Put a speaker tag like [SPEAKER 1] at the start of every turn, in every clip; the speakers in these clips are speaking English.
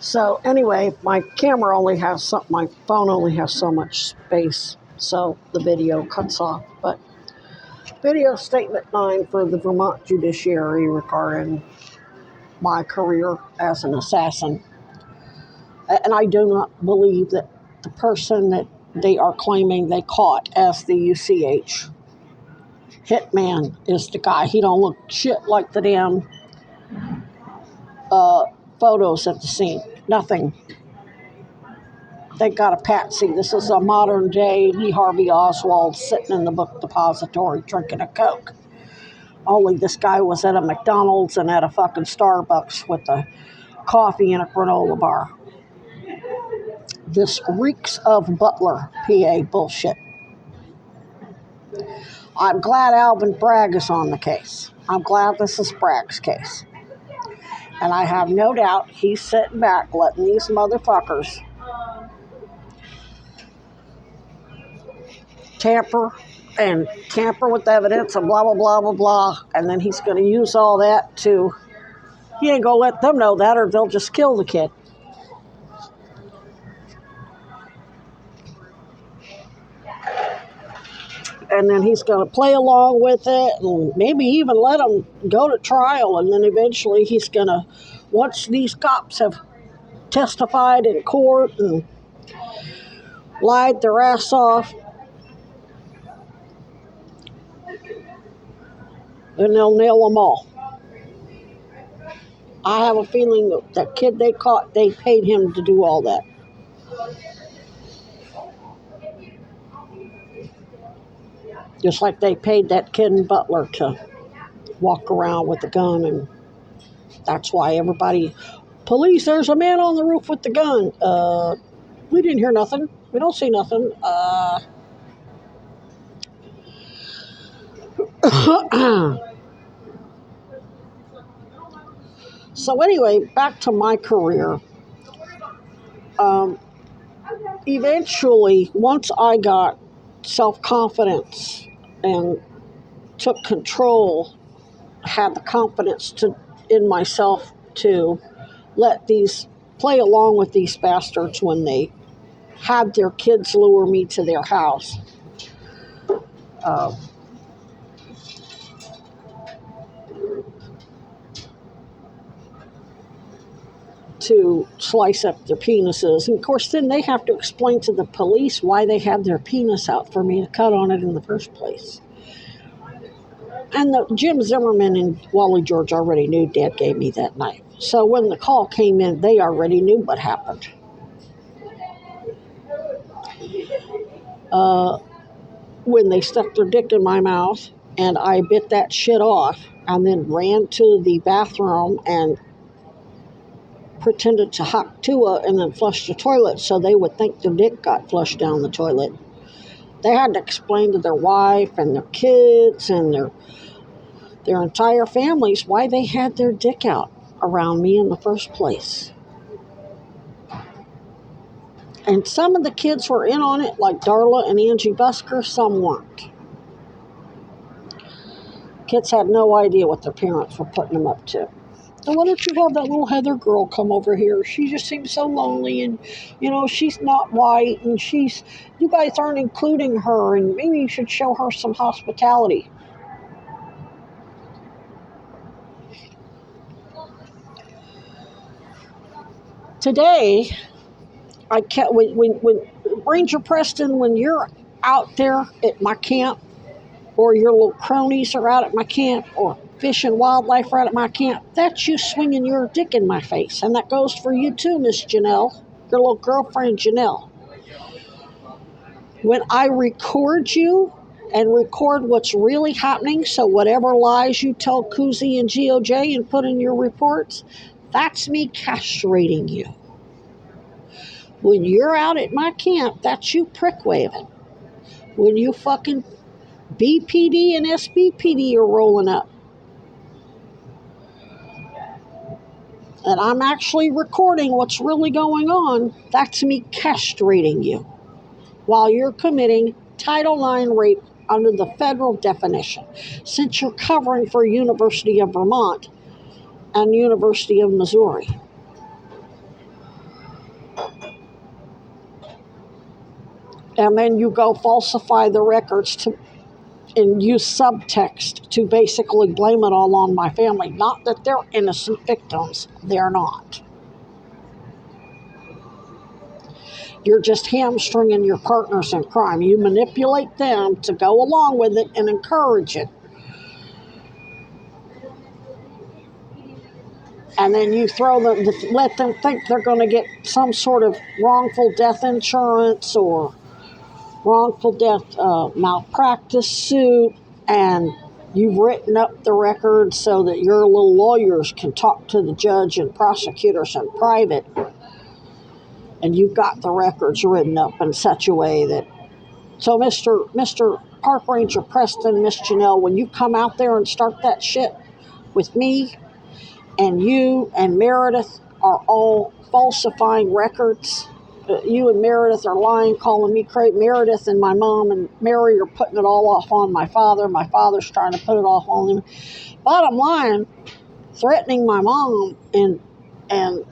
[SPEAKER 1] So anyway, my phone only has so much space, so the video cuts off. But video statement 9 for the Vermont judiciary regarding my career as an assassin. And I do not believe that the person that they are claiming they caught as the UCH hitman is the guy. He don't look shit like the damn photos at the scene. Nothing. They got a patsy. This is a modern day Lee Harvey Oswald sitting in the book depository drinking a Coke. Only this guy was at a McDonald's and at a fucking Starbucks with a coffee and a granola bar. This reeks of Butler, PA bullshit. I'm glad Alvin Bragg is on the case. I'm glad this is Bragg's case. And I have no doubt he's sitting back letting these motherfuckers tamper with evidence and blah, blah, blah, blah, blah. And then he's going to use all that to, he ain't going to let them know that or they'll just kill the kid. And then he's going to play along with it and maybe even let them go to trial. And then eventually he's going to, once these cops have testified in court and lied their ass off, then they'll nail them all. I have a feeling that that kid they caught, they paid him to do all that. Just like they paid that kid in Butler to walk around with a gun, and that's why everybody, police, there's a man on the roof with the gun. We didn't hear nothing. We don't see nothing. So anyway, back to my career. Eventually, once I got self-confidence and took control, had the confidence in myself to play along with these bastards when they had their kids lure me to their house. To slice up their penises. And of course, then they have to explain to the police why they had their penis out for me to cut on it in the first place. And Jim Zimmerman and Wally George already knew Dad gave me that knife. So when the call came in, they already knew what happened. When they stuck their dick in my mouth and I bit that shit off and then ran to the bathroom and pretended to hock to it and then flushed the toilet so they would think the dick got flushed down the toilet. They had to explain to their wife and their kids and their entire families why they had their dick out around me in the first place. And some of the kids were in on it, like Darla and Angie Busker, some weren't. Kids had no idea what their parents were putting them up to. And why don't you have that little Heather girl come over here? She just seems so lonely, and, she's not white, and you guys aren't including her, and maybe you should show her some hospitality. Today, when Ranger Preston, when you're out there at my camp, or your little cronies are out at my camp, or Fish and Wildlife are out at my camp, that's you swinging your dick in my face. And that goes for you too, Miss Janelle, your little girlfriend Janelle. When I record you and record what's really happening, so whatever lies you tell Kuzi and GOJ and put in your reports, that's me castrating you. When you're out at my camp, that's you prick waving. When you fucking BPD and SBPD are rolling up. And I'm actually recording what's really going on, that's me castrating you while you're committing Title IX rape under the federal definition, since you're covering for University of Vermont and University of Missouri. And then you go falsify the records and use subtext to basically blame it all on my family. Not that they're innocent victims. They're not. You're just hamstringing your partners in crime. You manipulate them to go along with it and encourage it. And then you let them think they're going to get some sort of wrongful death insurance or wrongful death malpractice suit, and you've written up the record so that your little lawyers can talk to the judge and prosecutors in private, and you've got the records written up in such a way that, so Mr. Park Ranger Preston, Miss Janelle, when you come out there and start that shit with me, and you and Meredith are all falsifying records. You and Meredith are lying, calling me crazy. Meredith and my mom and Mary are putting it all off on my father. My father's trying to put it off on him. Bottom line, threatening my mom and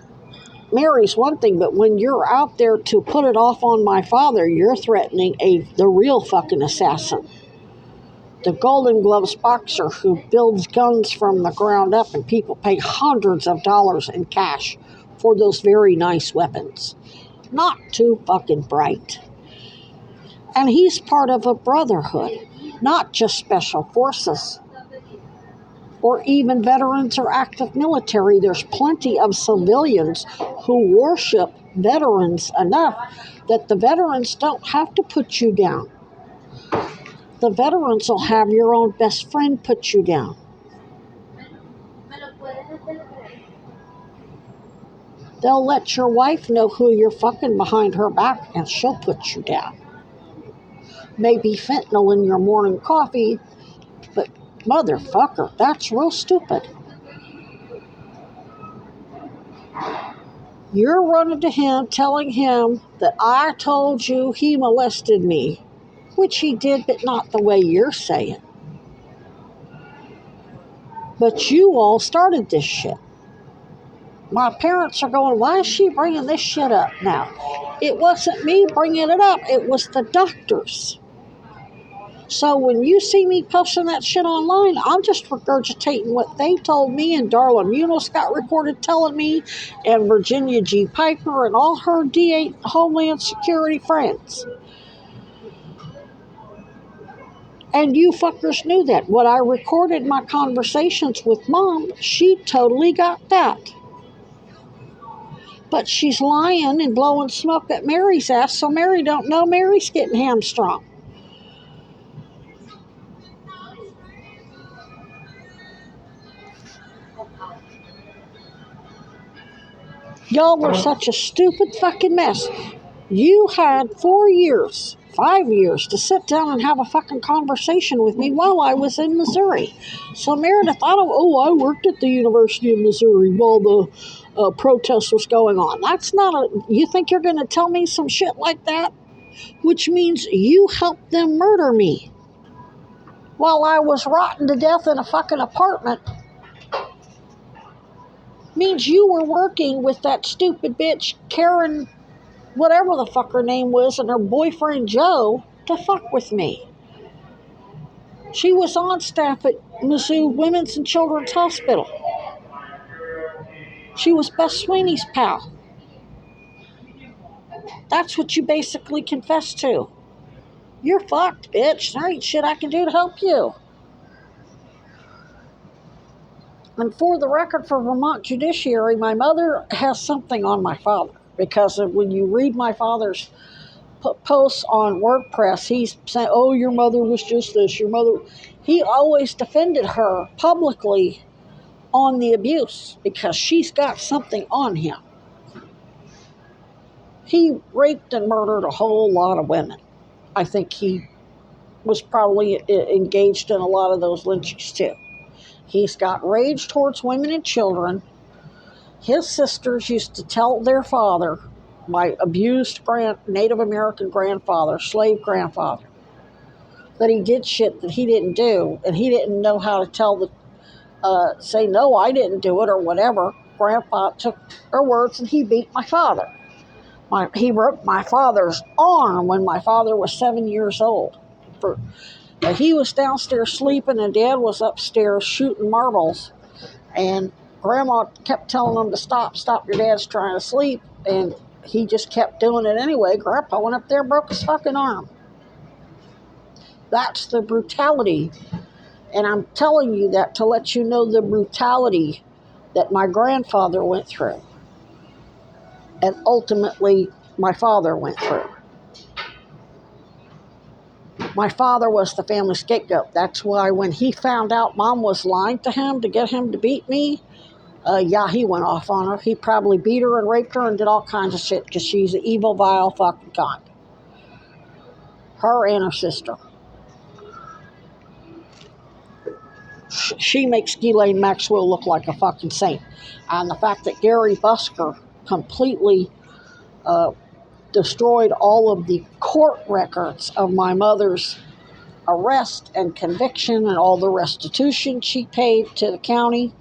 [SPEAKER 1] Mary's one thing, but when you're out there to put it off on my father, you're threatening the real fucking assassin. The Golden Gloves boxer who builds guns from the ground up, and people pay hundreds of dollars in cash for those very nice weapons. Not too fucking bright. And he's part of a brotherhood, not just special forces or even veterans or active military. There's plenty of civilians who worship veterans enough that the veterans don't have to put you down. The veterans will have your own best friend put you down. They'll let your wife know who you're fucking behind her back, and she'll put you down. Maybe fentanyl in your morning coffee, but motherfucker, that's real stupid. You're running to him, telling him that I told you he molested me, which he did, but not the way you're saying. But you all started this shit. My parents are going, why is she bringing this shit up now? It wasn't me bringing it up. It was the doctors. So when you see me posting that shit online, I'm just regurgitating what they told me, and Darla Munoz got recorded telling me, and Virginia G. Piper and all her D8 Homeland Security friends. And you fuckers knew that. When I recorded my conversations with Mom, she totally got that. But she's lying and blowing smoke at Mary's ass, so Mary don't know Mary's getting hamstrung. Y'all were such a stupid fucking mess. You had 4 years, 5 years to sit down and have a fucking conversation with me while I was in Missouri. So Meredith, I worked at the University of Missouri while the protest was going on. That's not you think you're going to tell me some shit like that? Which means you helped them murder me while I was rotting to death in a fucking apartment. Means you were working with that stupid bitch, Karen, whatever the fuck her name was, and her boyfriend, Joe, to fuck with me. She was on staff at Mizzou Women's and Children's Hospital. She was Beth Sweeney's pal. That's what you basically confessed to. You're fucked, bitch. There ain't shit I can do to help you. And for the record, for Vermont Judiciary, my mother has something on my father. Because when you read my father's posts on WordPress, he's saying, oh, your mother was just this, your mother. He always defended her publicly on the abuse because she's got something on him. He raped and murdered a whole lot of women. I think he was probably engaged in a lot of those lynchings too. He's got rage towards women and children. His sisters used to tell their father, my abused Native American grandfather, slave grandfather, that he did shit that he didn't do, and he didn't know how to say, no, I didn't do it, or whatever. Grandpa took her words, and he beat my father. He broke my father's arm when my father was 7 years old. He was downstairs sleeping and Dad was upstairs shooting marbles. And Grandma kept telling him to stop, your dad's trying to sleep. And he just kept doing it anyway. Grandpa went up there and broke his fucking arm. That's the brutality. And I'm telling you that to let you know the brutality that my grandfather went through. And ultimately, my father went through. My father was the family scapegoat. That's why when he found out Mom was lying to him to get him to beat me, he went off on her. He probably beat her and raped her and did all kinds of shit because she's an evil, vile fucking cunt. Her and her sister. She makes Ghislaine Maxwell look like a fucking saint. And the fact that Gary Busker completely destroyed all of the court records of my mother's arrest and conviction and all the restitution she paid to the county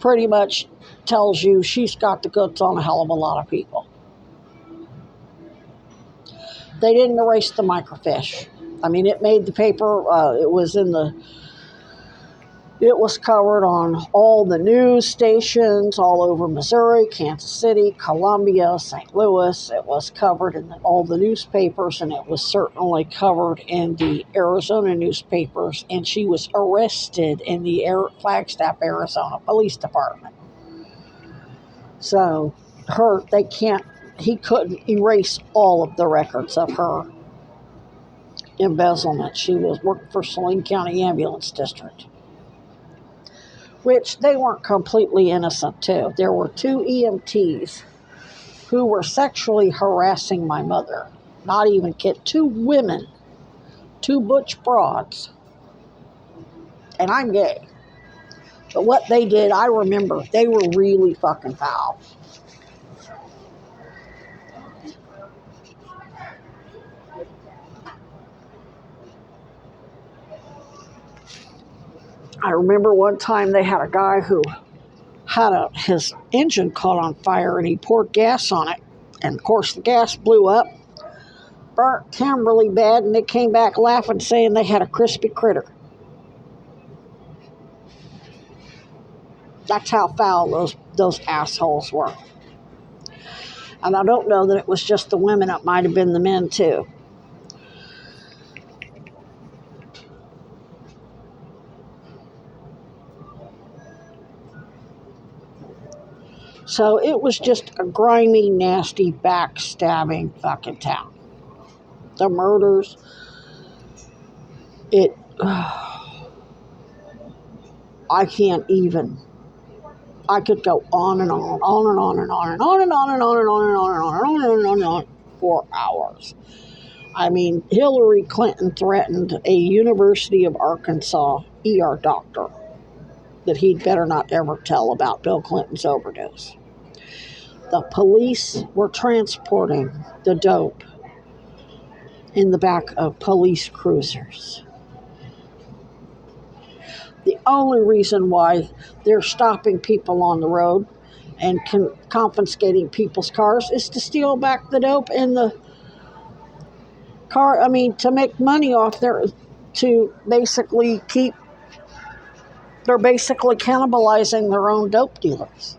[SPEAKER 1] pretty much tells you she's got the goods on a hell of a lot of people. They didn't erase the microfiche. I mean, it made the paper. It was covered on all the news stations all over Missouri, Kansas City, Columbia, St. Louis. It was covered in all the newspapers, and it was certainly covered in the Arizona newspapers. And she was arrested in the Flagstaff, Arizona Police Department. So he couldn't erase all of the records of her embezzlement. She worked for Saline County Ambulance District. Which they weren't completely innocent too. There were 2 EMTs who were sexually harassing my mother. Not even 2 women, 2 butch broads. And I'm gay. But what they did, I remember, they were really fucking foul. I remember one time they had a guy who had his engine caught on fire and he poured gas on it. And of course the gas blew up, burnt him really bad, and they came back laughing saying they had a crispy critter. That's how foul those assholes were. And I don't know that it was just the women, it might have been the men too. So it was just a grimy, nasty, backstabbing fucking town. The murders, I can't even. I could go on and on and on and on and on and on and on and on and on and on and on and on and on for hours. I mean, Hillary Clinton threatened a University of Arkansas ER doctor that he'd better not ever tell about Bill Clinton's overdose. The police were transporting the dope in the back of police cruisers. The only reason why they're stopping people on the road and confiscating people's cars is to steal back the dope in the car. I mean, to make money off they're basically cannibalizing their own dope dealers.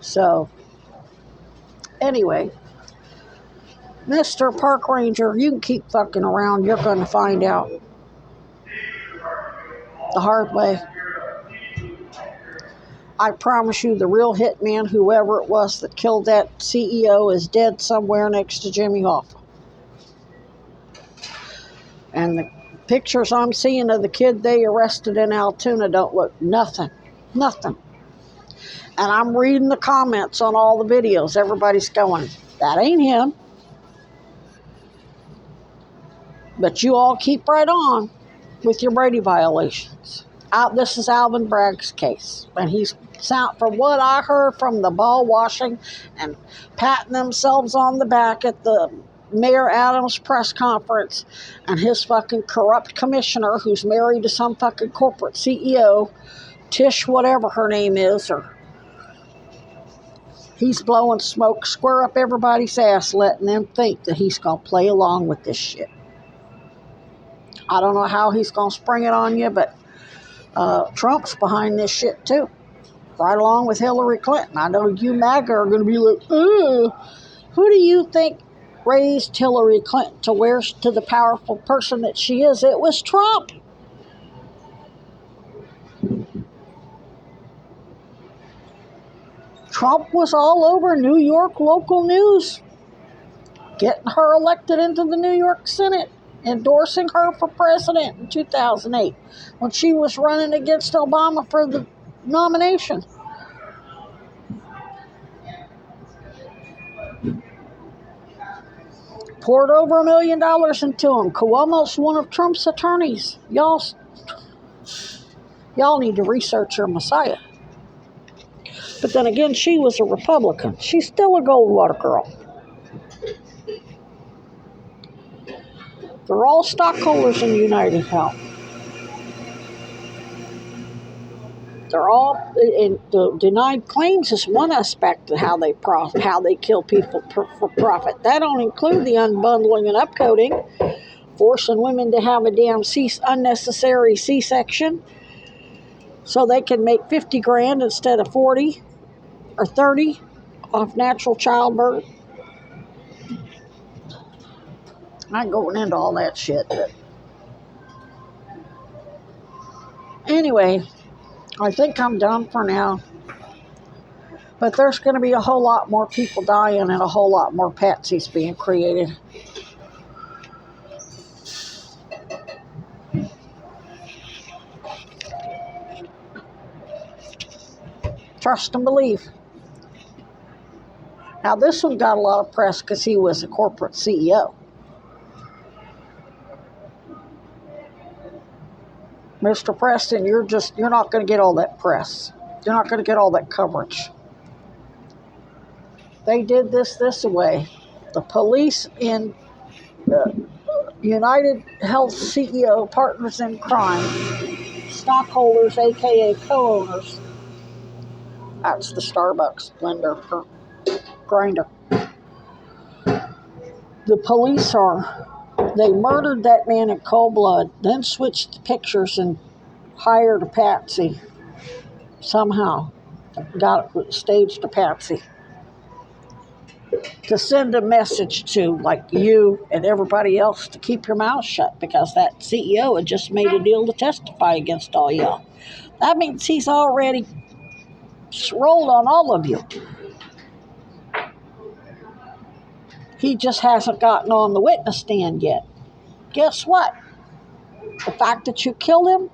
[SPEAKER 1] So, anyway, Mr. Park Ranger, you can keep fucking around. You're going to find out the hard way. I promise you, the real hitman, whoever it was that killed that CEO, is dead somewhere next to Jimmy Hoffa. And the pictures I'm seeing of the kid they arrested in Altoona don't look nothing. And I'm reading the comments on all the videos. Everybody's going, that ain't him. But you all keep right on with your Brady violations. This is Alvin Bragg's case, and he's sound, from what I heard from the ball washing and patting themselves on the back at the Mayor Adams press conference, and his fucking corrupt commissioner who's married to some fucking corporate CEO, Tish whatever her name is, or he's blowing smoke square up everybody's ass, letting them think that he's gonna play along with this shit. I don't know how he's gonna spring it on you, but Trump's behind this shit too, right along with Hillary Clinton. I know you MAGA are going to be like, who do you think raised Hillary Clinton to the powerful person that she is? It was Trump. Trump was all over New York local news, getting her elected into the New York Senate, endorsing her for president in 2008 when she was running against Obama for the nomination. Poured over $1 million into him. Cuomo's one of Trump's attorneys. Y'all need to research your Messiah. But then again, she was a Republican. She's still a Goldwater girl. They're all stockholders in United Health. They're all in the denied claims is one aspect of how they kill people for profit. That don't include the unbundling and upcoding, forcing women to have a damn unnecessary C-section so they can make 50 grand instead of 40 or 30 off natural childbirth. I ain't going into all that shit, but anyway, I think I'm done for now. But there's going to be a whole lot more people dying and a whole lot more patsies being created. Trust and believe. Now, this one got a lot of press because he was a corporate CEO. Mr. Preston, you're not going to get all that press. You're not going to get all that coverage. They did this way. The police in United Health CEO Partners in Crime, stockholders, aka co-owners. That's the Starbucks blender or grinder. The police they murdered that man in cold blood, then switched the pictures and hired a patsy. Somehow staged a patsy to send a message to, like, you and everybody else to keep your mouth shut because that CEO had just made a deal to testify against all y'all. That means he's already rolled on all of you. He just hasn't gotten on the witness stand yet. Guess what? The fact that you killed him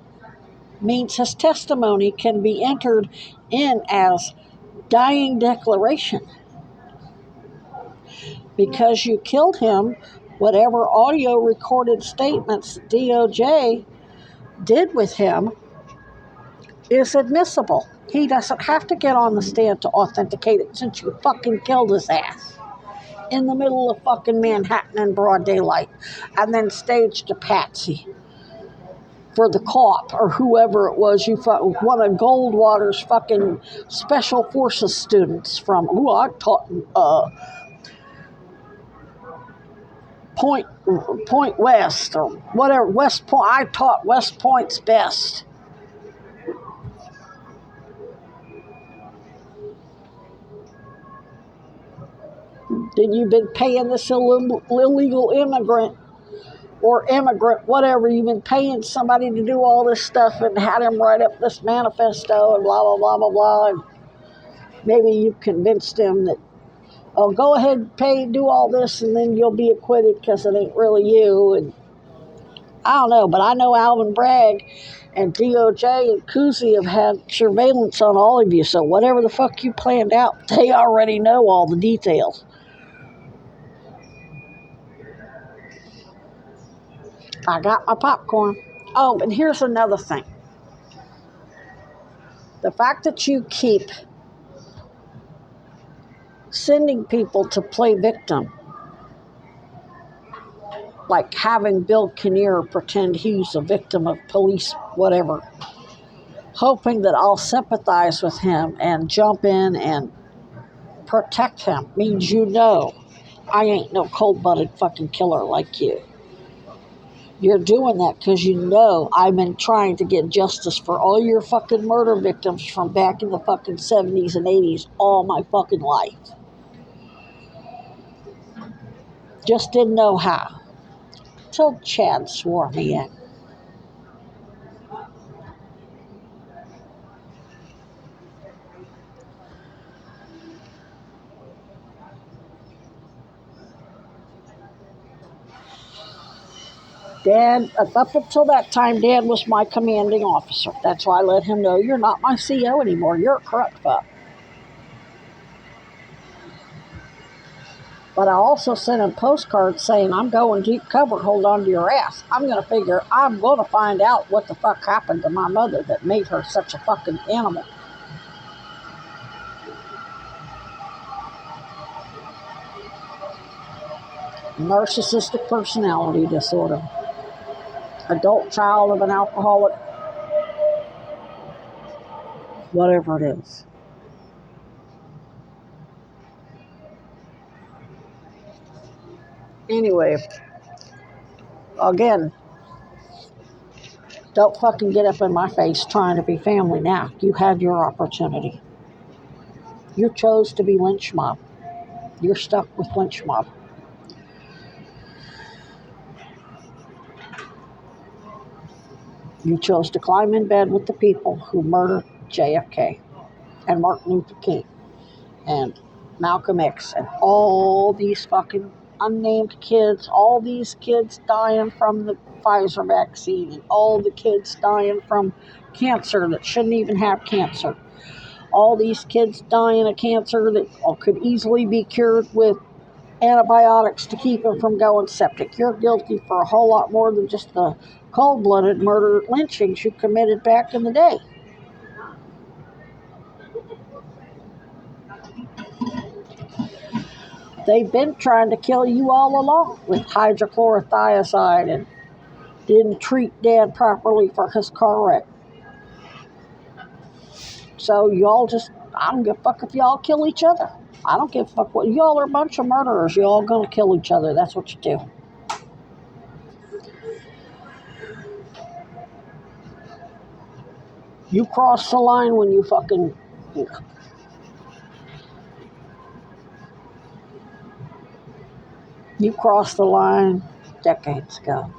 [SPEAKER 1] means his testimony can be entered in as dying declaration. Because you killed him, whatever audio recorded statements DOJ did with him is admissible. He doesn't have to get on the stand to authenticate it since you fucking killed his ass in the middle of fucking Manhattan in broad daylight and then staged a patsy for the cop or whoever it was. One of Goldwater's fucking special forces students from, I taught Point West or whatever, West Point. I taught West Point's best. Then you've been paying this illegal immigrant or immigrant, whatever, you've been paying somebody to do all this stuff and had him write up this manifesto and blah, blah, blah, blah, blah. And maybe you convinced him that, oh, go ahead and do all this and then you'll be acquitted because it ain't really you. And I don't know, but I know Alvin Bragg and DOJ and Cousy have had surveillance on all of you. So whatever the fuck you planned out, they already know all the details. I got my popcorn. Oh, and here's another thing. The fact that you keep sending people to play victim, like having Bill Kinnear pretend he's a victim of police, whatever, hoping that I'll sympathize with him and jump in and protect him, means I ain't no cold-blooded fucking killer like you. You're doing that because I've been trying to get justice for all your fucking murder victims from back in the fucking 70s and 80s all my fucking life. Just didn't know how. Till Chad swore me in. Dad, up until that time, Dad was my commanding officer. That's why I let him know, you're not my CO anymore. You're a corrupt fuck. But I also sent him postcards saying, I'm going deep cover, hold on to your ass. I'm going to find out what the fuck happened to my mother that made her such a fucking animal. Narcissistic personality disorder. Adult child of an alcoholic. Whatever it is. Anyway, again, don't fucking get up in my face trying to be family now. You had your opportunity. You chose to be lynch mob. You're stuck with lynch mob. You chose to climb in bed with the people who murdered JFK and Martin Luther King and Malcolm X and all these fucking unnamed kids, all these kids dying from the Pfizer vaccine and all the kids dying from cancer that shouldn't even have cancer. All these kids dying of cancer that could easily be cured with antibiotics to keep them from going septic. You're guilty for a whole lot more than just the cold-blooded murder lynchings you committed back in the day. They've been trying to kill you all along with hydrochlorothiazide and didn't treat Dad properly for his car wreck. So I don't give a fuck if y'all kill each other. I don't give a fuck what, y'all are a bunch of murderers. Y'all gonna kill each other. That's what you do. You cross the line when you fucking... You crossed the line decades ago.